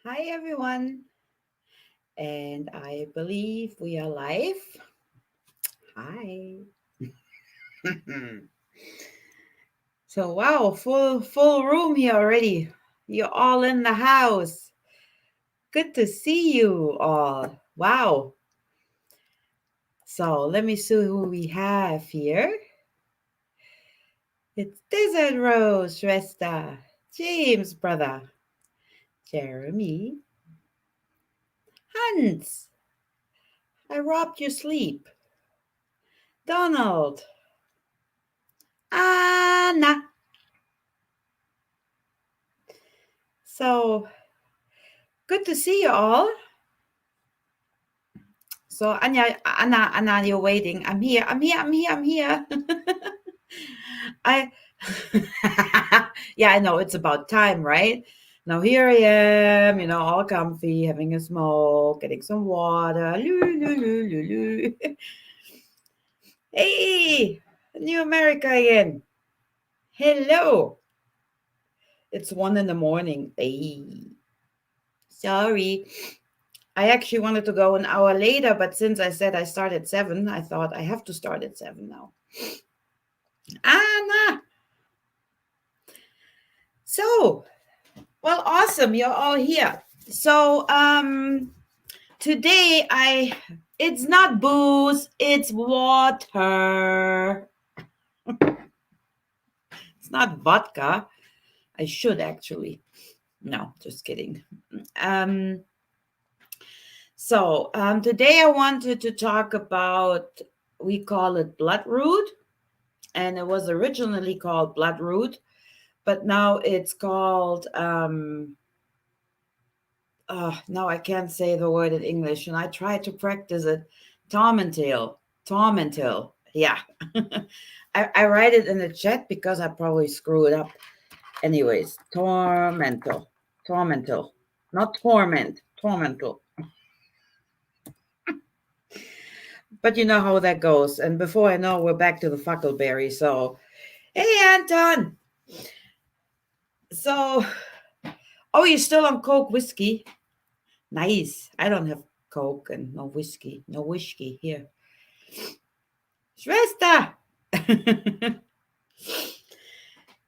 Hi, everyone. And I believe we are live. Hi. So, wow, full room here already. You're all in the house. Good to see you all. Wow. So, let me see who we have here. It's Desert Rose, Shwesta, James, brother, Jeremy, Hans. I robbed your sleep. Donald, Anna. So, good to see you all. So Anna, you're waiting. I'm here. I'm here. I yeah, I know it's about time, right? Now here I am, all comfy, having a smoke, getting some water. Hey, New America again. Hello. It's 1 in the morning. Hey, sorry. I actually wanted to go an hour later, but since I said I start at 7, I thought I have to start at 7 now. Anna. So, well, awesome. You're all here. So, today it's not booze, it's water. It's not vodka. I should actually. No, just kidding. Um, today I wanted to talk about, we call it bloodroot, and it was originally called bloodroot, but now it's called now I can't say the word in English, and I tried to practice it. Tormentil. Tormentil. Yeah. I write it in the chat because I probably screw it up. Anyways, tormentil. Tormentil. Not torment. Tormentil. But you know how that goes. And before I know, we're back to the fuckleberry. So, hey, Anton. So, oh, you're still on Coke whiskey? Nice. I don't have Coke and no whiskey. No whiskey here. Schwester.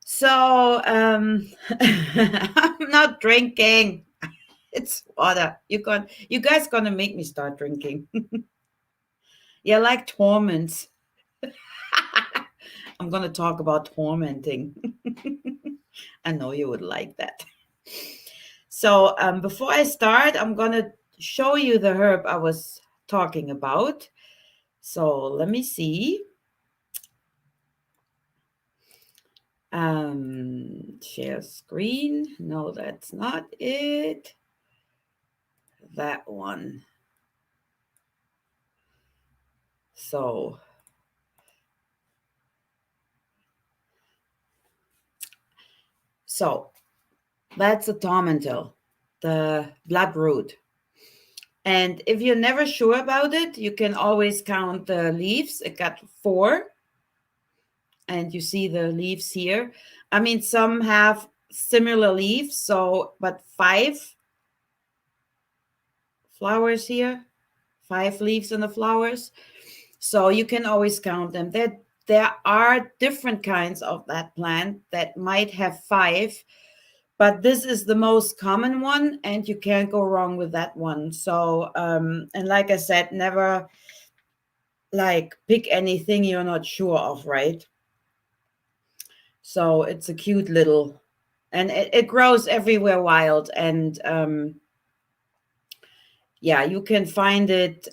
So, I'm not drinking. It's water. You guys gonna make me start drinking. Yeah, like torments. I'm gonna talk about tormenting. I know you would like that. So, before I start, I'm gonna show you the herb I was talking about. So let me see. Share screen. No, that's not it. That one. So that's a tormentil, the bloodroot. And if you're never sure about it, you can always count the leaves. It got 4. And you see the leaves here. I mean, some have similar leaves, but 5 flowers here, 5 leaves in the flowers. So you can always count them. There are different kinds of that plant that might have 5, but this is the most common one, and you can't go wrong with that one. So, and like I said, never like pick anything you're not sure of, right? So it's a cute little, and it grows everywhere wild, and yeah, you can find it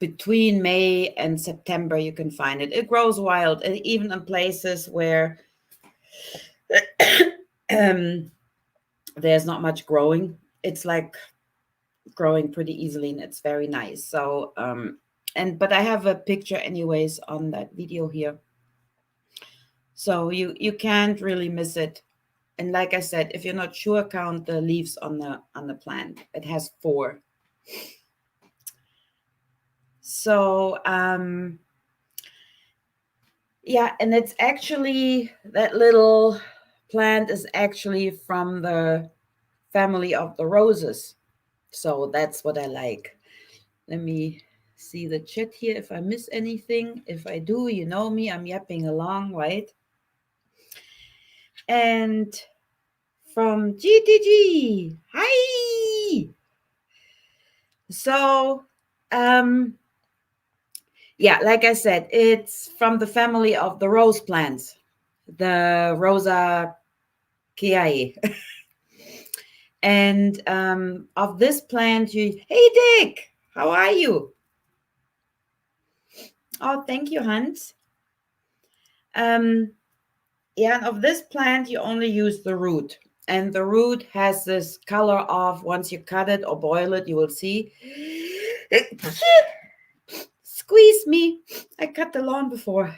between May and September. You can find it. It grows wild, and even in places where there's not much growing. It's like growing pretty easily, and it's very nice. So, but I have a picture anyways on that video here. So you can't really miss it. And like I said, if you're not sure, count the leaves on the plant. It has 4. So yeah, and it's actually that little plant is actually from the family of the roses. So that's what I like. Let me see the chat here if I miss anything. If I do, you know me, I'm yapping along, right? And from GTG, hi! So, yeah, like I said, it's from the family of the rose plants, the Rosa Kiai. And of this plant, hey Dick, how are you? Oh, thank you, Hans. Yeah, and of this plant, you only use the root. And the root has this color of, once you cut it or boil it, you will see. Squeeze me. I cut the lawn before.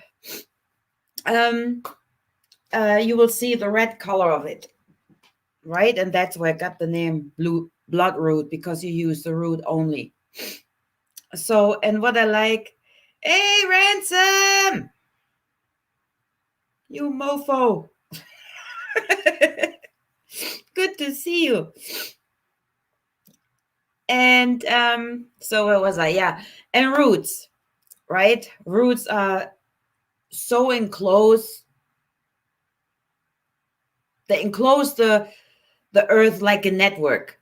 You will see the red color of it, right? And that's where I got the name blue blood root, because you use the root only. So, and what I like, hey, Ransom, you mofo. Good to see you. And so where was I? Yeah, and roots, right? Roots are so enclosed. They enclose the earth like a network,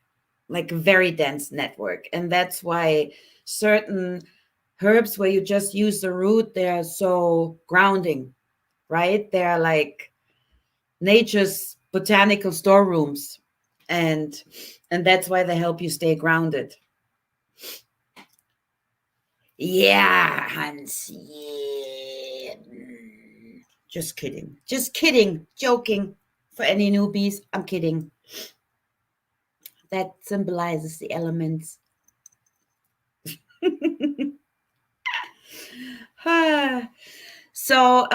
like a very dense network, and that's why certain herbs where you just use the root, they're so grounding, right? They're like nature's botanical storerooms, and that's why they help you stay grounded. Yeah, Hans. Yeah. Just kidding. Just kidding. Joking. For any newbies, I'm kidding. That symbolizes the elements. So,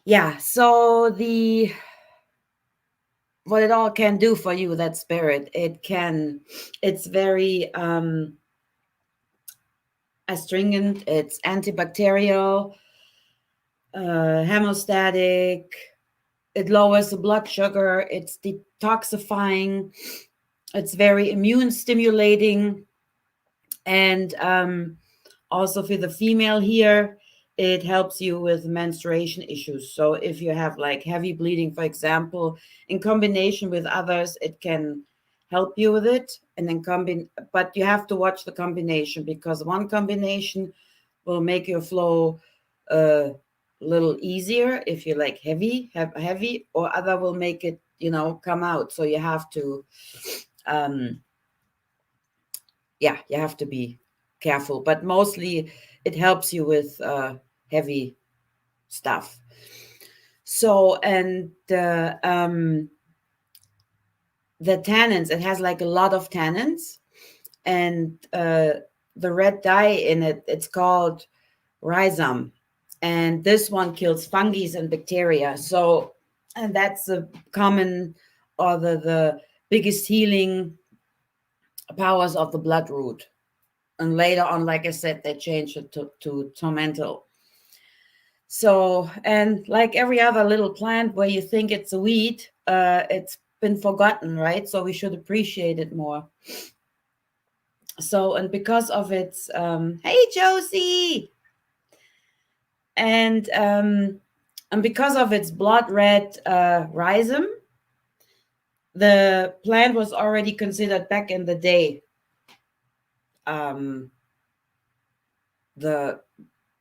yeah, so what it all can do for you, that spirit, it's very astringent, it's antibacterial, hemostatic, it lowers the blood sugar, it's detoxifying, it's very immune stimulating, and also for the female here, it helps you with menstruation issues. So if you have like heavy bleeding, for example, in combination with others, it can help you with it. And then but you have to watch the combination, because one combination will make your flow a little easier if you like heavy, or other will make it, come out. So you have to, you have to be careful, but mostly it helps you with heavy stuff. So, and the tannins, it has like a lot of tannins, and the red dye in it, it's called rhizome, and this one kills fungi and bacteria. So, and that's the common, or the biggest healing powers of the blood root. And later on, like I said, they changed it to Tormentil. So, and like every other little plant where you think it's a weed, it's been forgotten, right? So we should appreciate it more. So, and because of its, hey, Josie! And because of its blood red rhizome, the plant was already considered back in the day the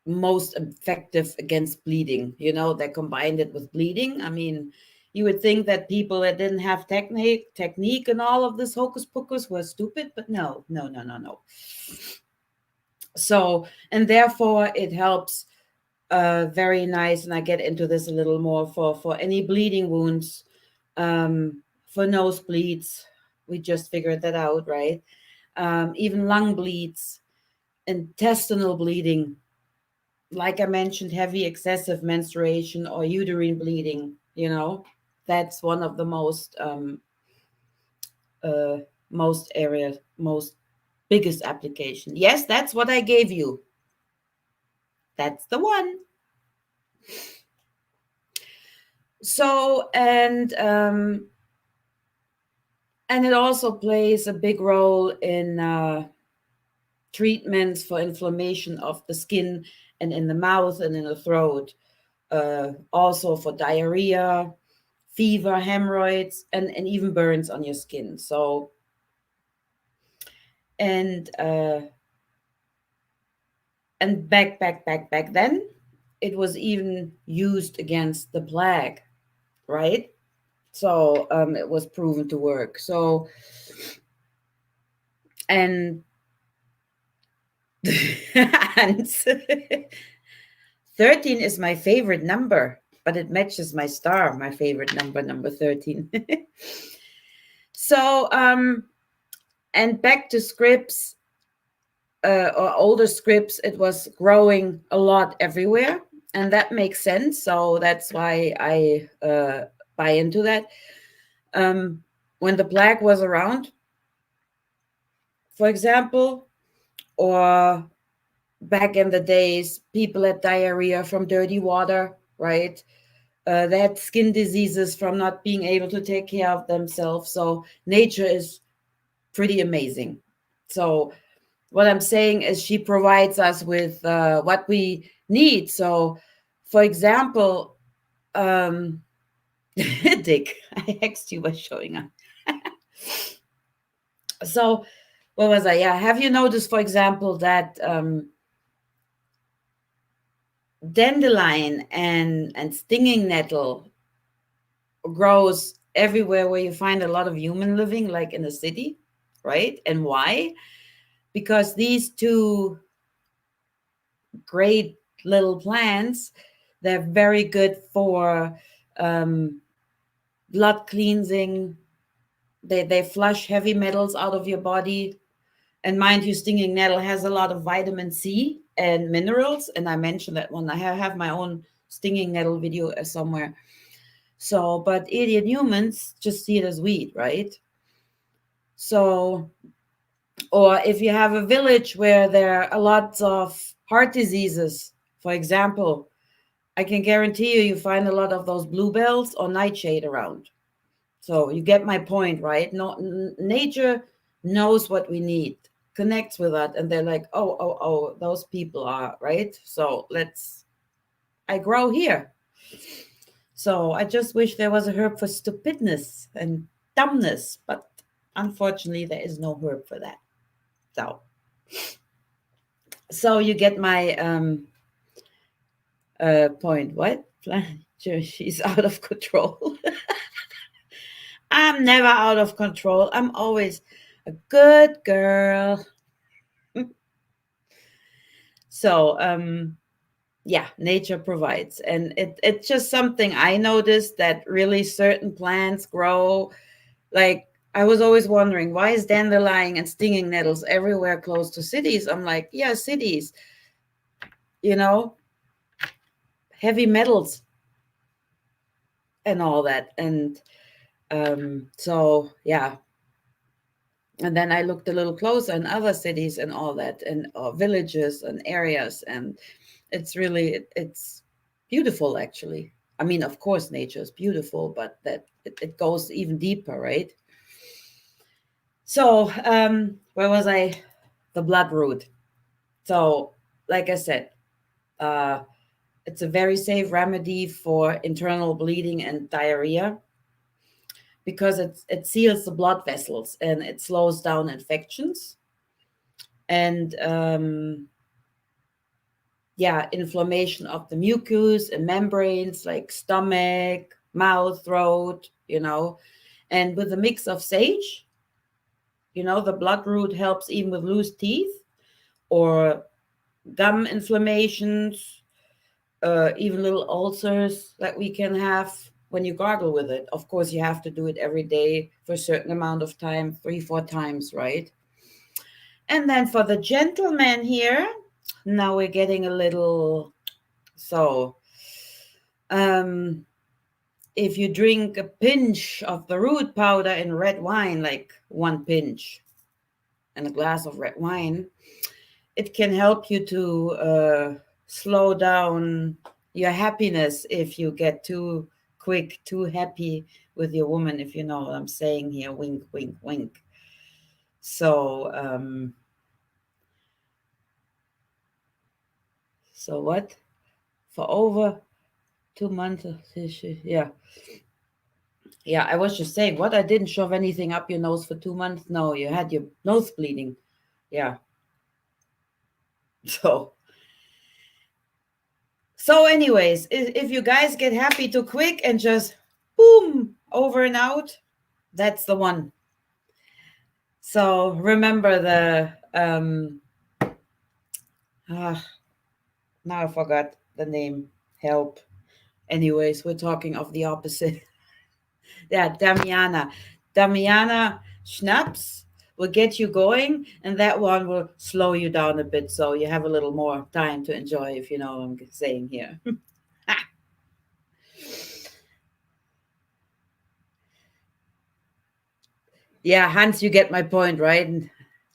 most effective against bleeding. They combined it with bleeding. I mean, you would think that people that didn't have technique and all of this hocus pocus were stupid, but no. So, and therefore it helps very nice, and I get into this a little more, for any bleeding wounds, for nosebleeds. We just figured that out, right? Even lung bleeds, intestinal bleeding, like I mentioned, heavy excessive menstruation or uterine bleeding, that's one of the most biggest application. Yes, that's what I gave you. That's the one. So, and it also plays a big role in treatments for inflammation of the skin and in the mouth and in the throat. Also for diarrhea, fever, hemorrhoids, and even burns on your skin. So, and back then, it was even used against the plague, right? So it was proven to work. So, and and 13 is my favorite number, but it matches my star, my favorite number, number 13. So, and back to scripts, or older scripts, it was growing a lot everywhere. And that makes sense. So that's why I buy into that. When the plague was around, for example, or back in the days, people had diarrhea from dirty water, right? They had skin diseases from not being able to take care of themselves. So nature is pretty amazing. So what I'm saying is she provides us with what we need. So, for example, Dick, I asked you what's showing up. So, what was I? Yeah, have you noticed, for example, that dandelion and stinging nettle grows everywhere where you find a lot of human living, like in the city, right? And why? Because these two great little plants, they're very good for blood cleansing. They flush heavy metals out of your body. And mind you, stinging nettle has a lot of vitamin C and minerals. And I mentioned that one. I have my own stinging nettle video somewhere. So, but idiot humans just see it as weed, right? So, or if you have a village where there are lots of heart diseases, for example, I can guarantee you find a lot of those bluebells or nightshade around. So you get my point, right? No, nature knows what we need, connects with that, and they're like, oh, those people are right. So I grow here. So I just wish there was a herb for stupidness and dumbness, but unfortunately, there is no herb for that. So you get my point. What? She's out of control. I'm never out of control. I'm always a good girl. So, yeah, nature provides. And it's just something I noticed that really certain plants grow. Like, I was always wondering, why is dandelion and stinging nettles everywhere close to cities? I'm like, yeah, cities, you know, heavy metals and all that. And so, yeah. And then I looked a little closer in other cities and all that, and villages and areas, and it's beautiful actually. I mean, of course, nature is beautiful, but that it goes even deeper, right? So, where was I? The bloodroot. So, like I said, uh, it's a very safe remedy for internal bleeding and diarrhea because it seals the blood vessels and it slows down infections and yeah, inflammation of the mucus and membranes like stomach, mouth, throat, and with a mix of sage, the bloodroot helps even with loose teeth or gum inflammations, even little ulcers that we can have when you gargle with it. Of course, you have to do it every day for a certain amount of time, 3-4 times, right? And then for the gentleman here, now we're getting a little, so if you drink a pinch of the root powder in red wine, like one pinch and a glass of red wine, it can help you to slow down your happiness if you get too quick, too happy with your woman, if you know what I'm saying here. Wink, wink, wink. So, so what? For over 2 months, yeah. Yeah, I was just saying, what? I didn't shove anything up your nose for 2 months? No, you had your nose bleeding. Yeah. So anyways, if you guys get happy too quick and just boom, over and out, that's the one. So remember now I forgot the name. Help. Anyways, we're talking of the opposite. Yeah, Damiana Schnapps will get you going, and that one will slow you down a bit, so you have a little more time to enjoy, if you know what I'm saying here. Yeah, Hans, you get my point, right?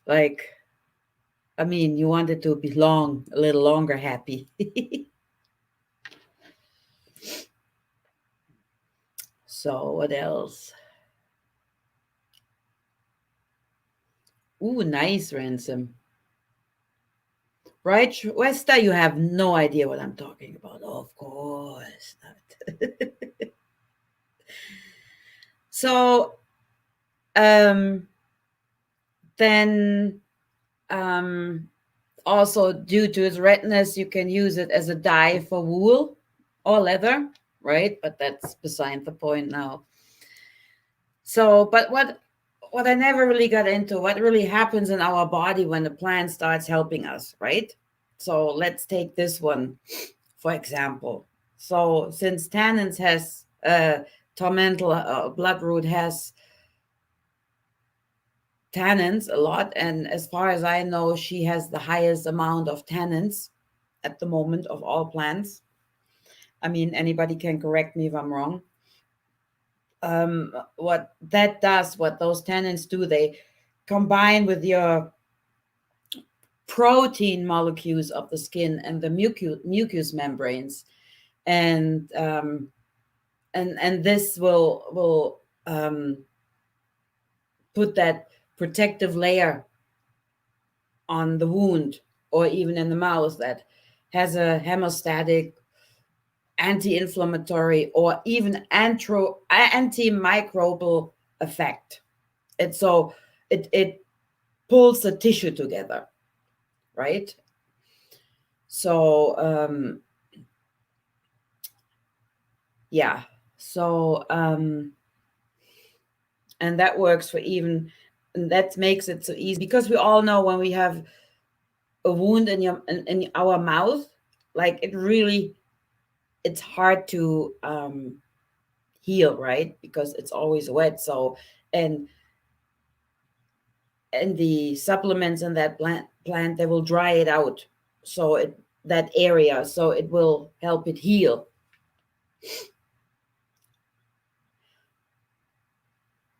Like, I mean, you wanted to be a little longer happy. So what else? Ooh, nice, Ransom. Right, Wester, you have no idea what I'm talking about. Of course not. So um then also due to its redness, you can use it as a dye for wool or leather, right? But that's beside the point now. So, but what I never really got into, what really happens in our body when the plant starts helping us, right? So let's take this one, for example. So since tannins has tormentil bloodroot has tannins a lot, and as far as I know, she has the highest amount of tannins at the moment of all plants. I mean, anybody can correct me if I'm wrong. What that does, what those tannins do, they combine with your protein molecules of the skin and the mucous membranes, and this will put that protective layer on the wound or even in the mouth that has a hemostatic, anti-inflammatory, or even antimicrobial effect. And so it pulls the tissue together, right? So yeah. So and that works for even, and that makes it so easy, because we all know when we have a wound in our mouth, like it's hard to heal, right? Because it's always wet. So and the supplements in that plant, they will dry it out, so that area, so it will help it heal.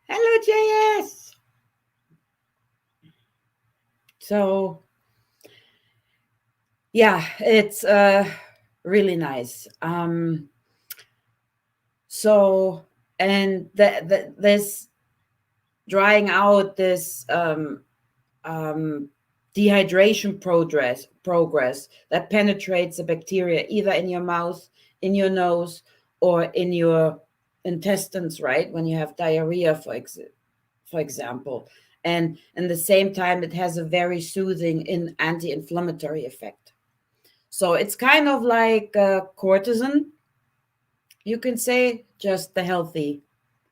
Hello, JS. So yeah, it's really nice. So, and this drying out, this dehydration progress that penetrates the bacteria either in your mouth, in your nose, or in your intestines, right? When you have diarrhea, for example. And in the same time, it has a very soothing and anti-inflammatory effect. So it's kind of like cortisone, you can say, just the healthy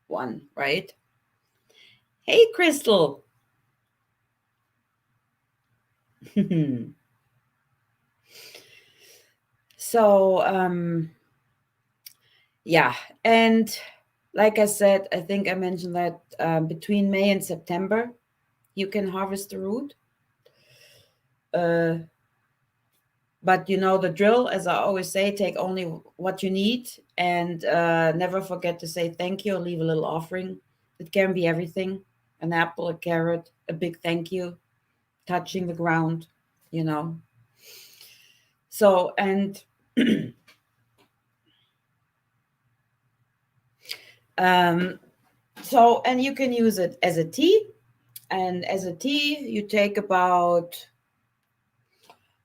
one, right? Hey, Crystal. So yeah, and like I said, I think I mentioned that between May and September you can harvest the root. But you know the drill, as I always say, take only what you need, and never forget to say thank you or leave a little offering. It can be everything: an apple, a carrot, a big thank you, touching the ground, you know. So, and So, and you can use it as a tea. And as a tea, you take about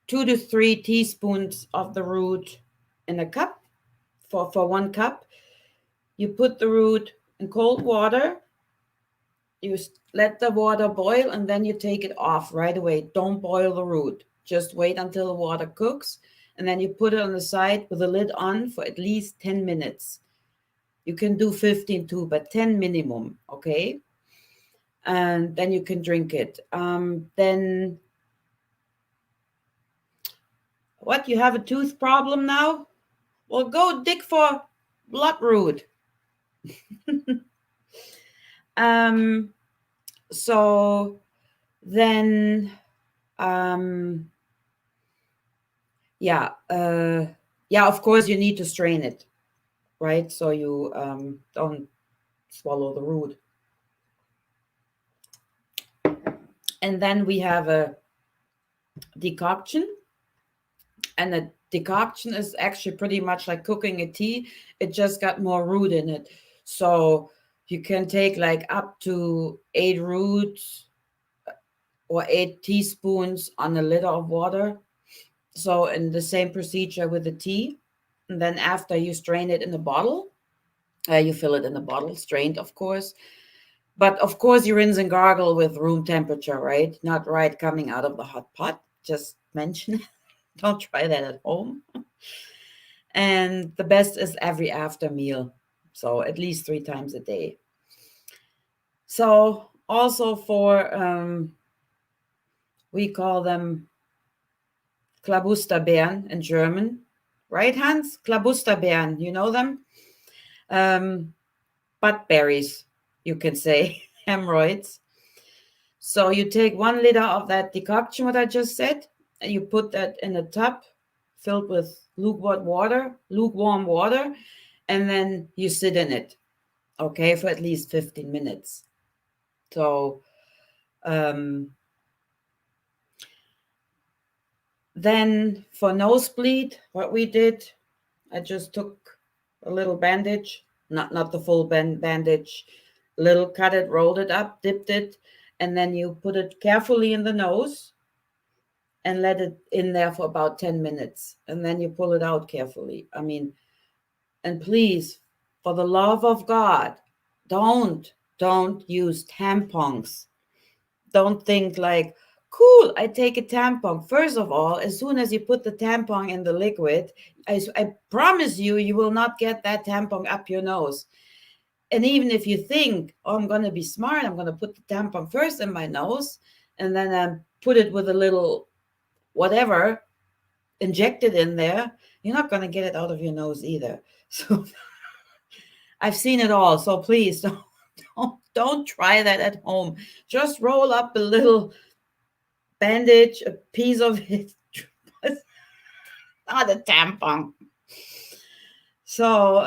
2 to 3 teaspoons of the root in a cup. For 1 cup, you put the root in cold water. You let the water boil, and then you take it off right away. Don't boil the root. Just wait until the water cooks, and then you put it on the side with the lid on for at least 10 minutes. You can do 15 too, but 10 minimum, okay? And then you can drink it. Then, what, you have a tooth problem now? Well, go dig for bloodroot. So then, yeah, of course you need to strain it, right? So you don't swallow the root. And then we have a decoction, and a decoction is actually pretty much like cooking a tea. It just got more root in it. So you can take like up to 8 roots or 8 teaspoons on a liter of water. So in the same procedure with the tea. And then after you strain it in a bottle, you fill it in a bottle, strained, of course. But of course, you rinse and gargle with room temperature, right? Not right coming out of the hot pot. Just mention it. Don't try that at home. And the best is every after meal. So at least 3 times a day. So also for, we call them Klabusterbeeren in German. Right, Hans? Klabusterbeeren, you know them? Butt berries, you can say, hemorrhoids. So you take 1 liter of that decoction, what I just said, and you put that in a tub filled with lukewarm water, and then you sit in it, okay, for at least 15 minutes. So then for nosebleed, what we did, I just took a little bandage, not the full bandage, little, cut it, rolled it up, dipped it, and then you put it carefully in the nose and let it in there for about 10 minutes. And then you pull it out carefully. I mean, and please, for the love of God, don't use tampons. Don't think like, cool, I take a tampon. First of all, as soon as you put the tampon in the liquid, I promise you will not get that tampon up your nose. And even if you think, oh, I'm going to be smart, I'm going to put the tampon first in my nose and then put it with a little whatever injected in there, you're not going to get it out of your nose either. So I've seen it all. So please don't try that at home. Just roll up a little bandage, a piece of it, not a tampon. So,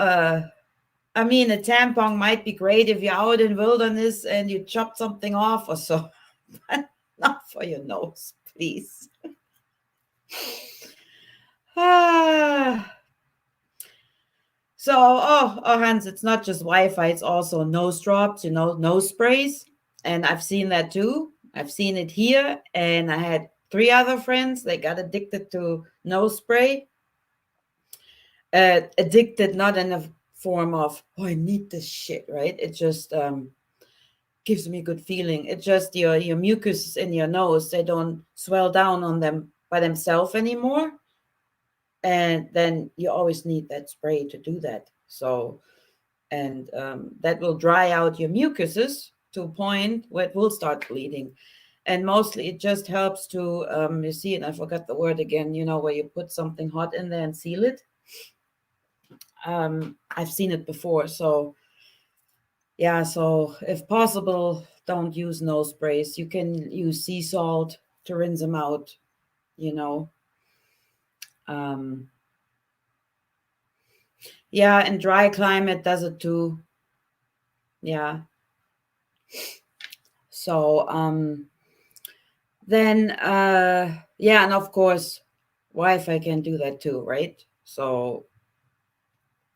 I mean, a tampon might be great if you're out in wilderness and you chop something off or so, but not for your nose, please. So, Hans, it's not just Wi-Fi, it's also nose drops, nose sprays. And I've seen that too. I've seen it here. And I had 3 other friends, they got addicted to nose spray. Addicted, not in a form of, oh, I need this shit, right? It just gives me a good feeling. It just, your mucus in your nose, they don't swell down on them by themselves anymore. And then you always need that spray to do that. So, and that will dry out your mucuses to a point where it will start bleeding. And mostly it just helps to, you see, and I forgot the word again, where you put something hot in there and seal it. I've seen it before. So, yeah, so if possible, don't use nose sprays. You can use sea salt to rinse them out, Yeah, and dry climate does it too. Yeah. So then yeah, and of course Wi-Fi can do that too, right? So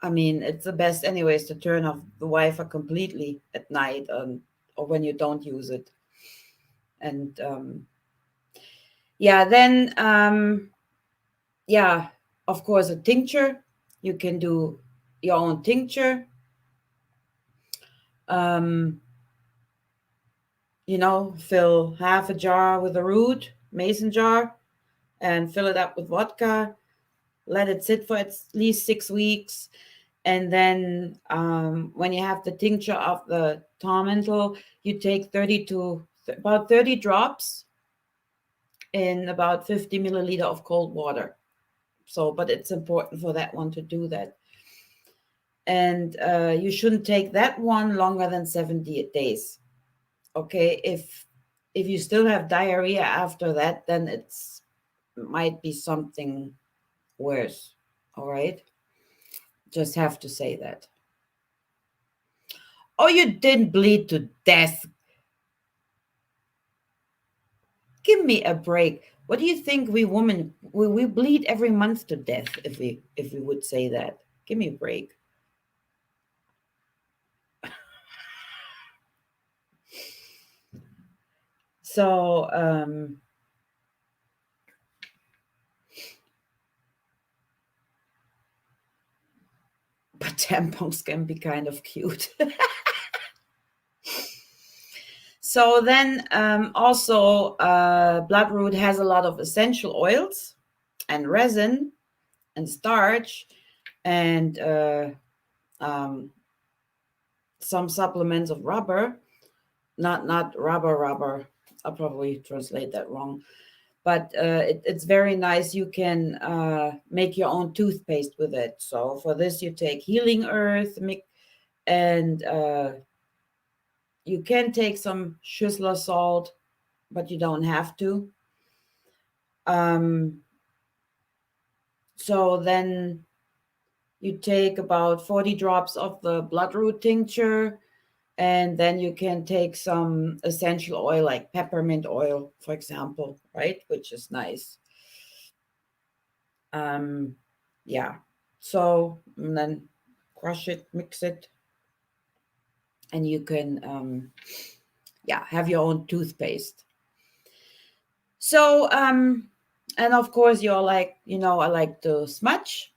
I mean, it's the best anyways to turn off the Wi-Fi completely at night, or when you don't use it. And yeah, then yeah, of course, a tincture. You can do your own tincture. Um, fill half a jar with a root, mason jar, and fill it up with vodka. Let it sit for at least 6 weeks. And then when you have the tincture of the tormentil, you take about 30 drops in about 50 milliliter of cold water. So, but it's important for that one to do that. And you shouldn't take that one longer than 70 days. Okay, if you still have diarrhea after that, then it's might be something worse. All right, just have to say that. Oh, you didn't bleed to death. Give me a break. What do you think we women we bleed every month to death if we would say that? Give me a break. So but tampons can be kind of cute. So then also bloodroot has a lot of essential oils and resin and starch and some supplements of rubber. Not rubber. I'll probably translate that wrong. But it's very nice. You can make your own toothpaste with it. So for this, you take healing earth, and you can take some Schüssler salt, but you don't have to. So then you take about 40 drops of the bloodroot tincture, and then you can take some essential oil like peppermint oil, for example, right? Which is nice. Yeah. So and then crush it, mix it, and you can have your own toothpaste. So and of course you're like, I like to smudge.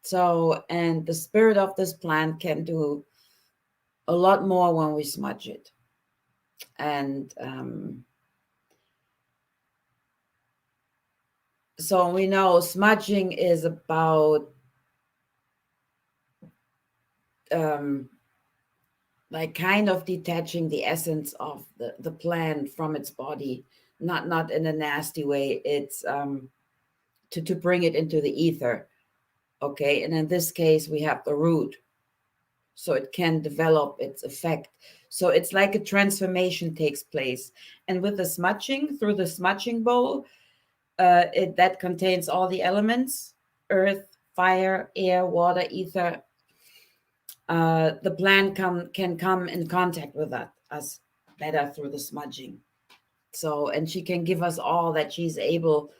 So, and the spirit of this plant can do a lot more when we smudge it. And so we know smudging is about like kind of detaching the essence of the plant from its body, not in a nasty way. It's to bring it into the ether. Okay, and in this case we have the root, so it can develop its effect. So it's like a transformation takes place. And with the smudging, through the smudging bowl, that contains all the elements: earth, fire, air, water, ether. The plant can come in contact with us better through the smudging. So, and she can give us all that she's able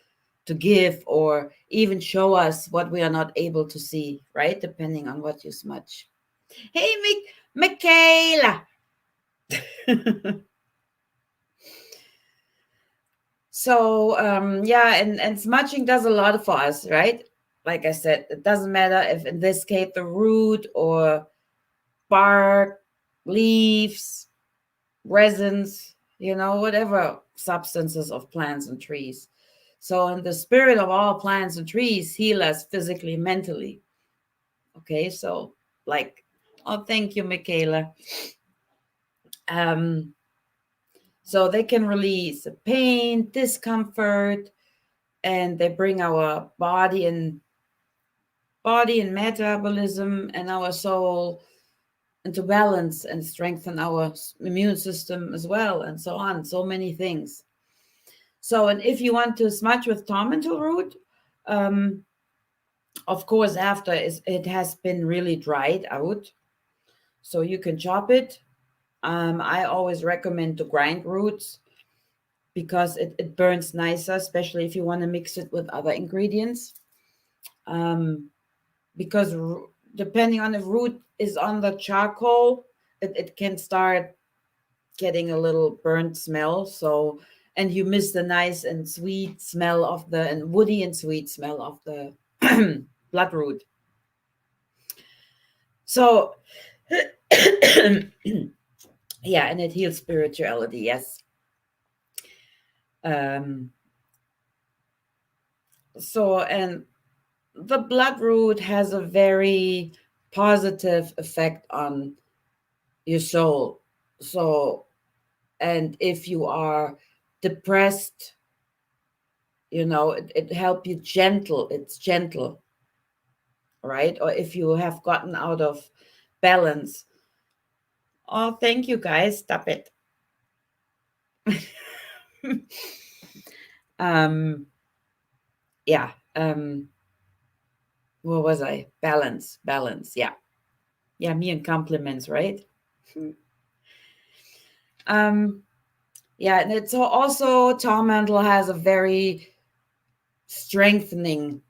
to give, or even show us what we are not able to see, right? Depending on what you smudge. Hey, Michaela. So and smudging does a lot for us, right? Like I said, it doesn't matter if in this case the root or bark, leaves, resins, whatever substances of plants and trees. So in the spirit of all plants and trees, heal us physically, mentally. Okay, so like, oh, thank you, Michaela. So they can release pain, discomfort, and they bring our body and metabolism and our soul into balance and strengthen our immune system as well, and so on. So many things. So, and if you want to smudge with tormentil root, of course, after it has been really dried out, so you can chop it. I always recommend to grind roots because it burns nicer, especially if you want to mix it with other ingredients. Because depending on if root is on the charcoal, it can start getting a little burnt smell. So, and you miss the nice and sweet smell of the, and woody and sweet smell of the bloodroot. So, yeah, and it heals spirituality, yes. So, and the bloodroot has a very positive effect on your soul. So, and if you are depressed, it helps you gentle. It's gentle, right? Or if you have gotten out of balance. Oh, thank you guys. Stop it. Yeah. What was I? Balance. Yeah. Yeah, me and compliments, right? Yeah, and it's also Tormentil has a very strengthening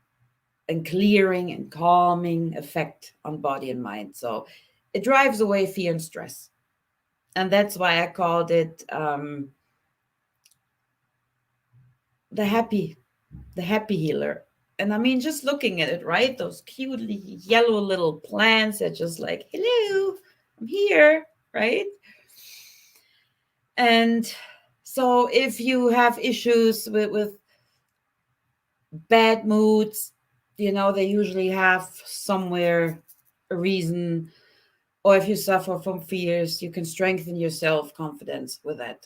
and clearing and calming effect on body and mind. So it drives away fear and stress. And that's why I called it the happy healer. And I mean, just looking at it, right? Those cute yellow little plants are just like, hello, I'm here, right? And so if you have issues with bad moods, they usually have somewhere a reason. Or if you suffer from fears, you can strengthen your self-confidence with that.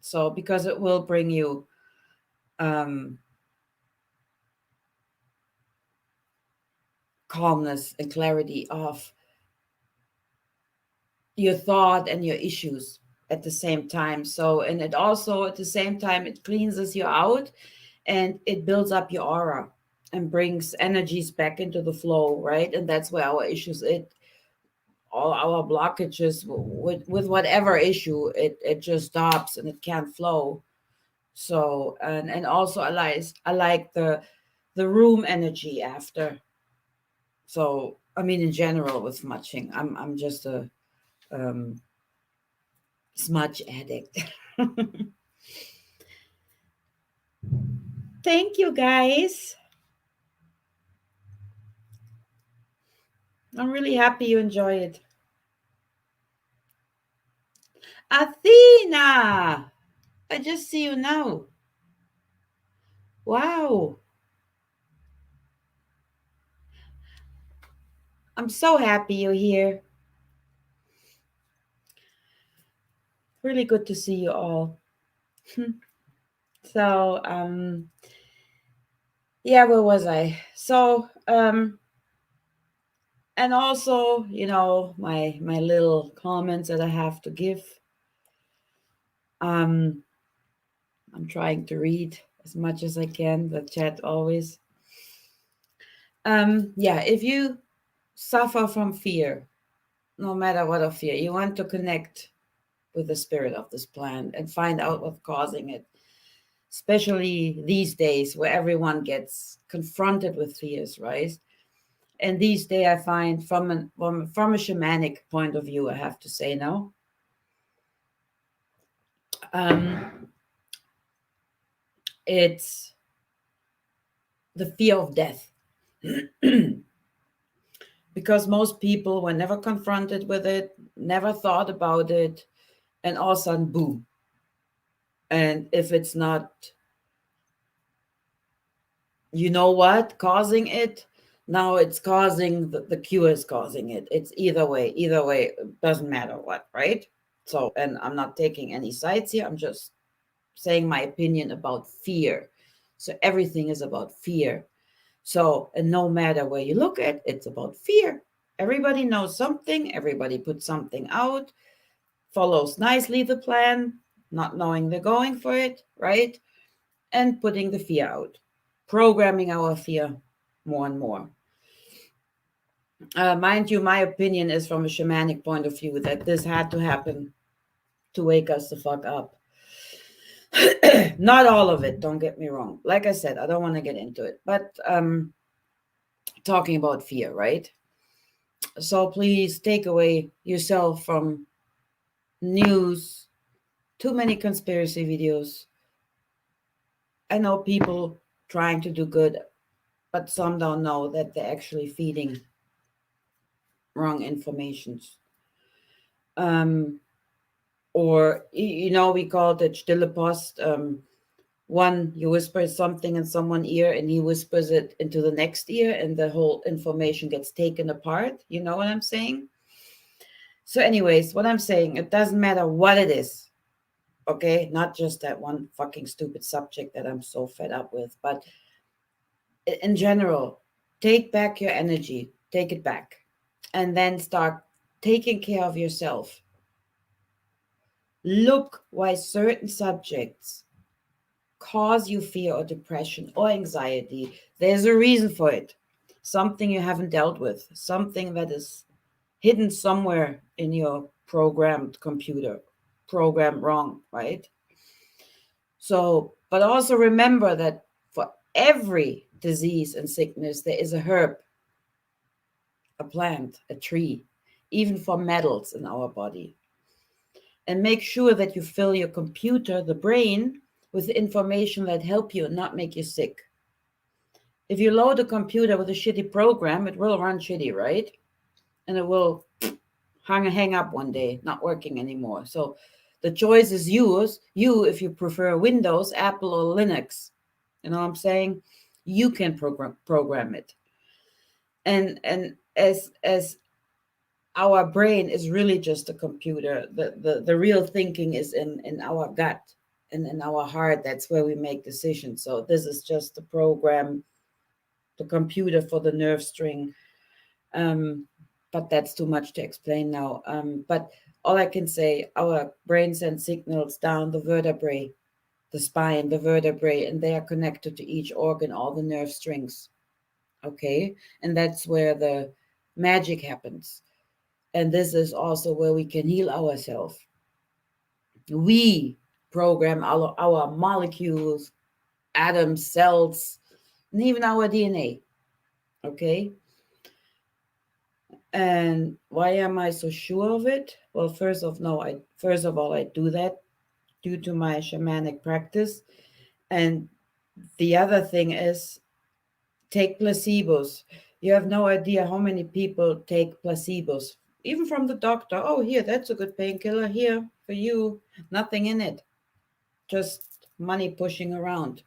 So because it will bring you calmness and clarity of your thought and your issues at the same time. So, and it also at the same time, it cleanses you out and it builds up your aura and brings energies back into the flow, right? And that's where our issues, all our blockages with whatever issue, it just stops and it can't flow. So, and also I like the room energy after. So, I mean, in general with smudging, I'm just a smudge addict. Thank you guys. I'm really happy you enjoy it. Athena, I just see you now. Wow. I'm so happy you're here. Really good to see you all. So, yeah, where was I? So, and also, my little comments that I have to give. I'm trying to read as much as I can, the chat always. Yeah, if you suffer from fear, no matter what of fear, you want to connect with the spirit of this plant and find out what's causing it, especially these days where everyone gets confronted with fears, right? And these days I find from a shamanic point of view, I have to say now, it's the fear of death. Because most people were never confronted with it, never thought about it, and all of a sudden, boom. And if it's not, causing it, now it's causing, the cure is causing it. It's either way, it doesn't matter what, right? So, and I'm not taking any sides here. I'm just saying my opinion about fear. So everything is about fear. So, and no matter where you look at, it's about fear. Everybody knows something, everybody puts something out, follows nicely the plan, not knowing they're going for it, right? And putting the fear out, programming our fear more and more. Mind you, my opinion is from a shamanic point of view that this had to happen to wake us the fuck up. Not all of it, don't get me wrong. Like I said, I don't want to get into it, but talking about fear, right? So please take away yourself from news, too many conspiracy videos. I know people trying to do good, but some don't know that they're actually feeding wrong informations. Or we call it stille post. One, you whisper something in someone's ear and he whispers it into the next ear and the whole information gets taken apart. You know what I'm saying? So anyways, what I'm saying, it doesn't matter what it is. Okay, not just that one fucking stupid subject that I'm so fed up with, but in general, take back your energy, take it back, and then start taking care of yourself. Look why certain subjects cause you fear or depression or anxiety. There's a reason for it. Something you haven't dealt with, something that is hidden somewhere in your programmed computer, programmed wrong, right? So, but also remember that for every disease and sickness, there is a herb, a plant, a tree, even for metals in our body. And make sure that you fill your computer, the brain, with information that help you and not make you sick. If you load a computer with a shitty program, it will run shitty, right? And it will hang up one day, not working anymore. So the choice is yours. You, if you prefer Windows, Apple, or Linux, you know what I'm saying? You can program it. And as our brain is really just a computer, the real thinking is in our gut and in our heart. That's where we make decisions. So this is just the program, the computer for the nerve string. But that's too much to explain now. But all I can say, our brain sends signals down the vertebrae, the spine, the vertebrae, and they are connected to each organ, all the nerve strings. Okay, and that's where the magic happens. And this is also where we can heal ourselves. We program our molecules, atoms, cells, and even our DNA. Okay. And why am I so sure of it? Well, first of all, I do that due to my shamanic practice. And the other thing is take placebos. You have no idea how many people take placebos, even from the doctor. Oh, here, that's a good painkiller here for you. Nothing in it, just money pushing around.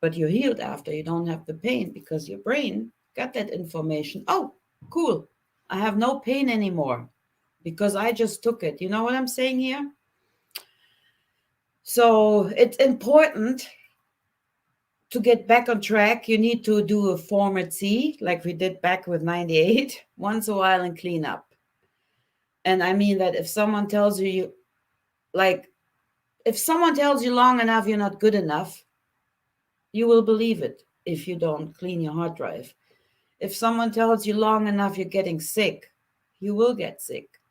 But you're healed after. You don't have the pain because your brain got that information. Oh, cool. I have no pain anymore because I just took it. You know what I'm saying here? So it's important to get back on track. You need to do a format C like we did back with 98 once a while and clean up. And I mean that if someone tells you, if someone tells you long enough you're not good enough, you will believe it if you don't clean your hard drive. If someone tells you long enough you're getting sick, you will get sick,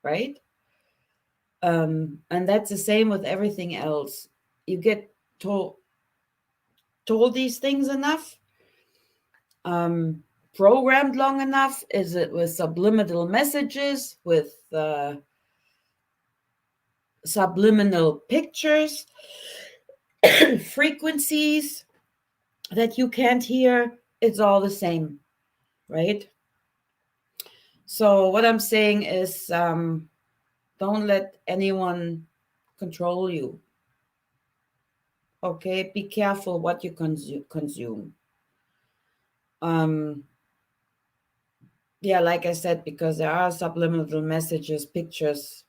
right? And that's the same with everything else. You get told these things enough, programmed long enough. Is it with subliminal messages, with subliminal pictures, frequencies that you can't hear? It's all the same, right? So what I'm saying is, don't let anyone control you. Okay, be careful what you consume. Yeah, like I said, because there are subliminal messages, pictures.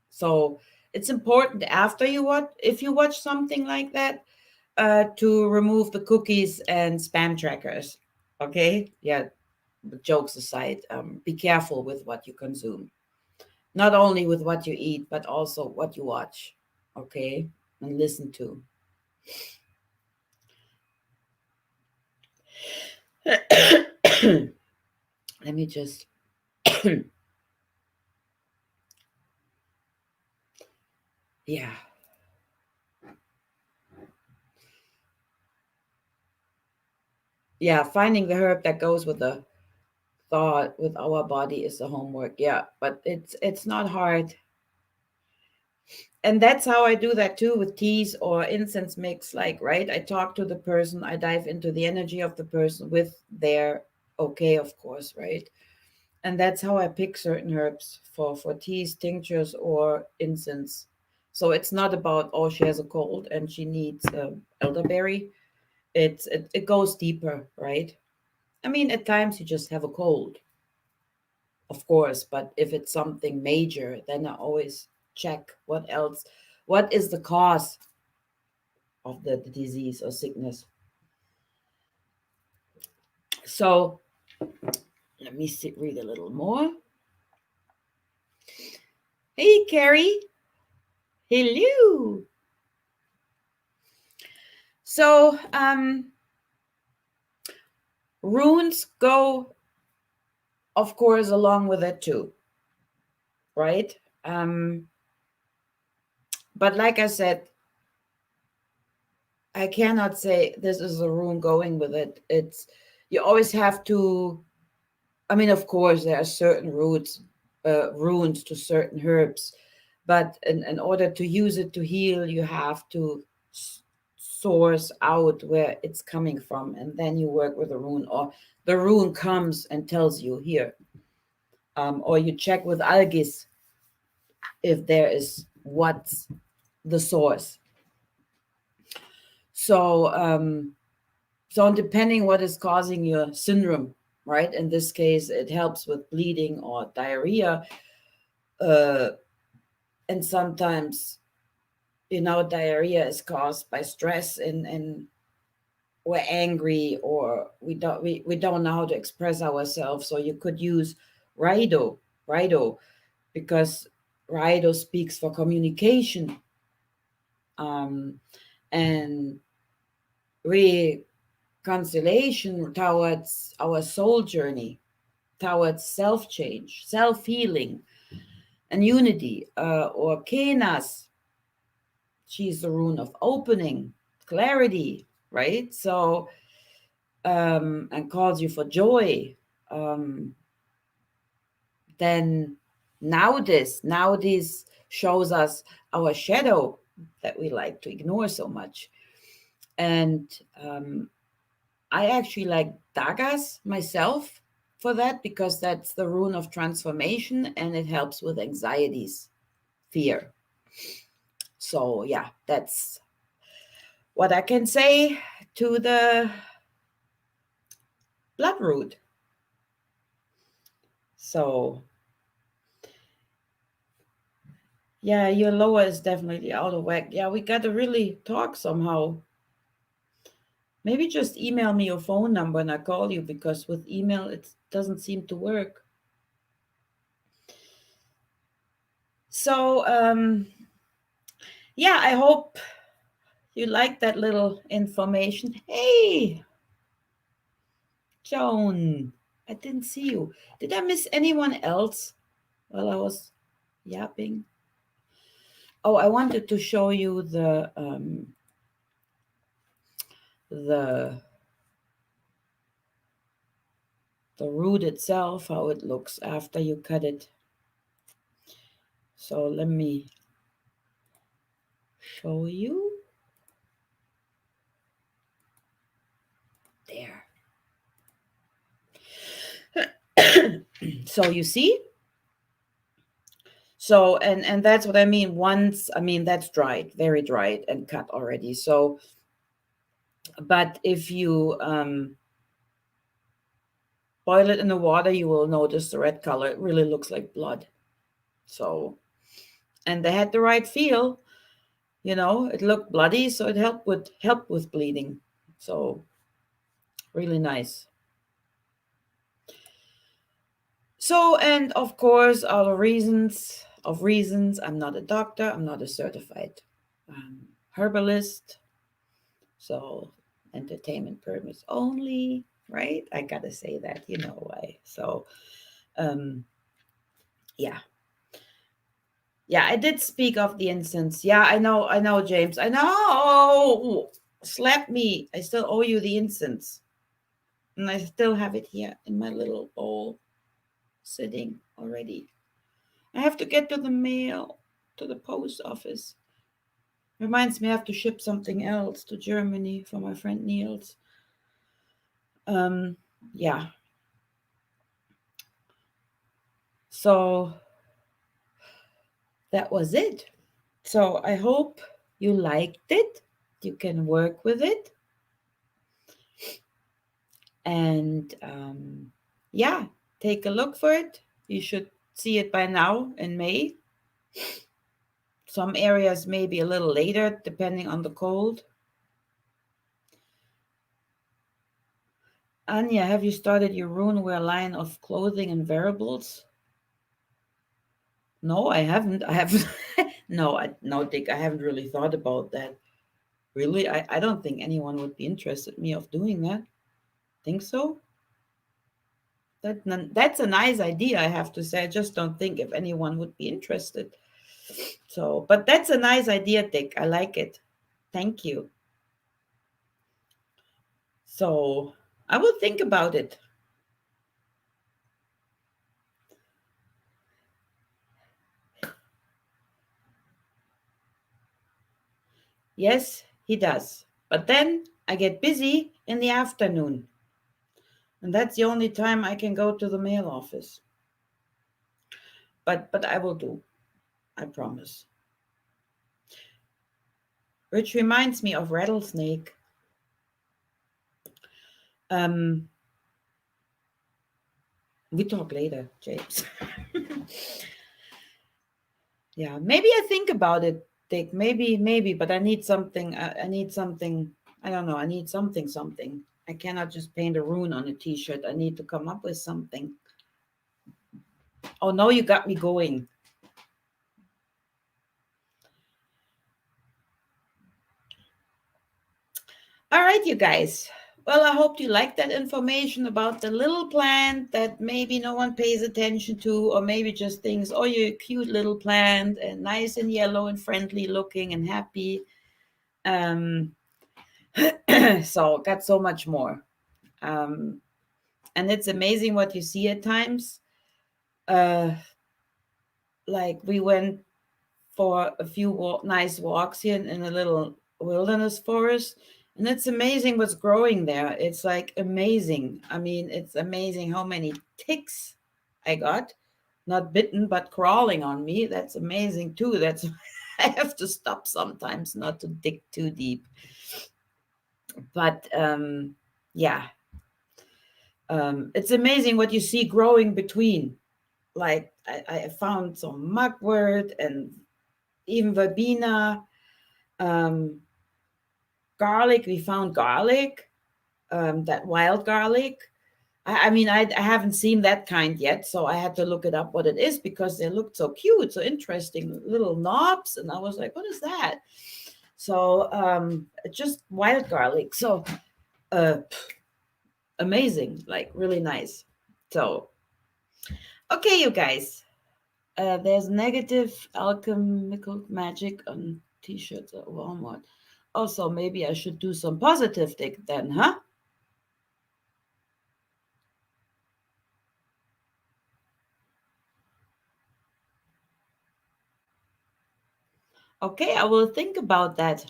So it's important after you watch, if you watch something like that, to remove the cookies and spam trackers. Okay, yeah. Jokes aside, be careful with what you consume. Not only with what you eat, but also what you watch. Okay, and listen to. Let me just. Yeah. Yeah, finding the herb that goes with the start with our body is the homework. Yeah, but it's not hard. And that's how I do that too with teas or incense mix. Like, right, I talk to the person, I dive into the energy of the person with their okay, of course, right? And that's how I pick certain herbs for teas, tinctures, or incense. So it's not about, oh, she has a cold and she needs elderberry. It goes deeper, right? I mean, at times you just have a cold, of course, but if it's something major, then I always check what else, what is the cause of the disease or sickness. So let me read a little more. Hey, Carrie. Hello. So runes go, of course, along with it too, right? But like I said, I cannot say this is a rune going with it. It's, you always have to, I mean, of course, there are certain runes to certain herbs, but in order to use it to heal, you have to source out where it's coming from, and then you work with a rune, or the rune comes and tells you here, or you check with algis if there is what's the source. So depending what is causing your syndrome, right? In this case, it helps with bleeding or diarrhea. And sometimes, diarrhea is caused by stress, and we're angry, or we don't know how to express ourselves. So you could use Raido, because Raido speaks for communication, and reconciliation towards our soul journey, towards self-change, self-healing, and unity. Or Kenas, she's the rune of opening, clarity, right? So, and calls you for joy. Then now this shows us our shadow that we like to ignore so much. And I actually like dagas myself for that, because that's the rune of transformation, and it helps with anxieties, fear. So yeah, that's what I can say to the bloodroot. So yeah, your lower is definitely out of whack. Yeah, we got to really talk somehow. Maybe just email me your phone number and I call you, because with email it doesn't seem to work. So yeah, I hope you like that little information. Hey, Joan, I didn't see you. Did I miss anyone else while I was yapping? Oh, I wanted to show you the root itself, how it looks after you cut it. So let me show you. There. So you see? So, and that's what I mean. Once, I mean, that's dried, very dried and cut already. So, but if you boil it in the water, you will notice the red color. It really looks like blood. So, and they had the right feel. It looked bloody, so it helped with bleeding. So, really nice. So, and of course, all the reasons, I'm not a doctor, I'm not a certified herbalist. So, entertainment purpose only, right? I gotta say that, why. So, yeah. Yeah, I did speak of the incense. Yeah, I know, James. I know. Slap me. I still owe you the incense. And I still have it here in my little bowl. sitting already. I have to get to the mail, to the post office. Reminds me I have to ship something else to Germany for my friend Niels. Yeah. So that was it. So I hope you liked it. You can work with it. And yeah, take a look for it. You should see it by now in May. Some areas maybe a little later, depending on the cold. Anya, have you started your runeware line of clothing and wearables? No, I haven't. I haven't. No, Dick, I haven't really thought about that. Really, I don't think anyone would be interested in me of doing that. Think so? That's a nice idea, I have to say. I just don't think if anyone would be interested. So, but that's a nice idea, Dick. I like it. Thank you. So, I will think about it. Yes, he does. But then I get busy in the afternoon. And that's the only time I can go to the mail office. But I will do. I promise. Which reminds me of rattlesnake. We talk later, James. Yeah, maybe I think about it, Dick. Maybe, but I need something. I need something. I don't know. I need something. I cannot just paint a rune on a t-shirt. I need to come up with something. Oh no, you got me going. All right, you guys. Well, I hope you liked that information about the little plant that maybe no one pays attention to, or maybe just thinks, oh, you're a cute little plant and nice and yellow and friendly looking and happy. So got so much more. And it's amazing what you see at times. Like we went for a few nice walks here in a little wilderness forest, and it's amazing what's growing there. It's like amazing. I mean, it's amazing how many ticks I got, not bitten but crawling on me. That's amazing too. That's I have to stop sometimes not to dig too deep. But yeah, it's amazing what you see growing between. Like I found some mugwort and even verbena, garlic. We found garlic, that wild garlic. I mean, I haven't seen that kind yet, so I had to look it up what it is because they looked so cute, so interesting, little knobs, and I was like, "What is that?" So just wild garlic. So amazing, like really nice. So okay, you guys. There's negative alchemical magic on t-shirts at Walmart. Also, maybe I should do some positive then, huh? Okay, I will think about that.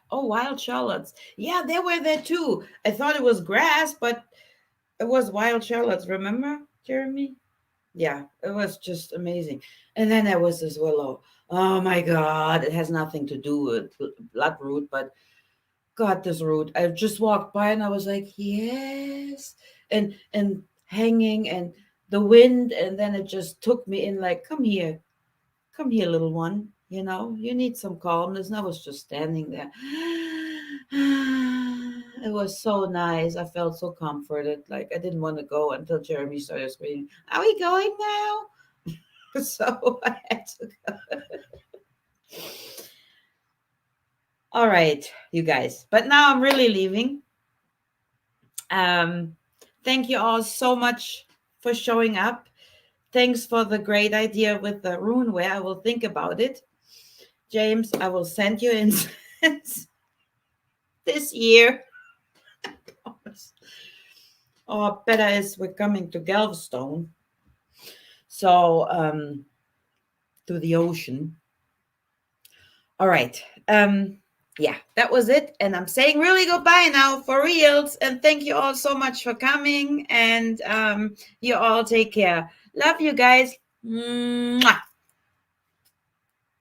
Oh, wild shallots. Yeah, they were there too. I thought it was grass, but it was wild shallots. Remember, Jeremy? Yeah, it was just amazing. And then there was this willow. Oh my God, it has nothing to do with bloodroot, but God, this root. I just walked by and I was like, yes. And hanging and the wind, and then it just took me in like, come here, little one. You know, you need some calmness. And I was just standing there. It was so nice. I felt so comforted. Like I didn't want to go until Jeremy started screaming, "Are we going now?" So I had to go. All right, you guys. But now I'm really leaving. Um, thank you all so much for showing up. Thanks for the great idea with the runeware. I will think about it. James, I will send you incense this year. or better is we're coming to Galveston. So to the ocean. All right. Yeah, that was it. And I'm saying really goodbye now for reals. And thank you all so much for coming. And you all take care. Love you guys. Mwah.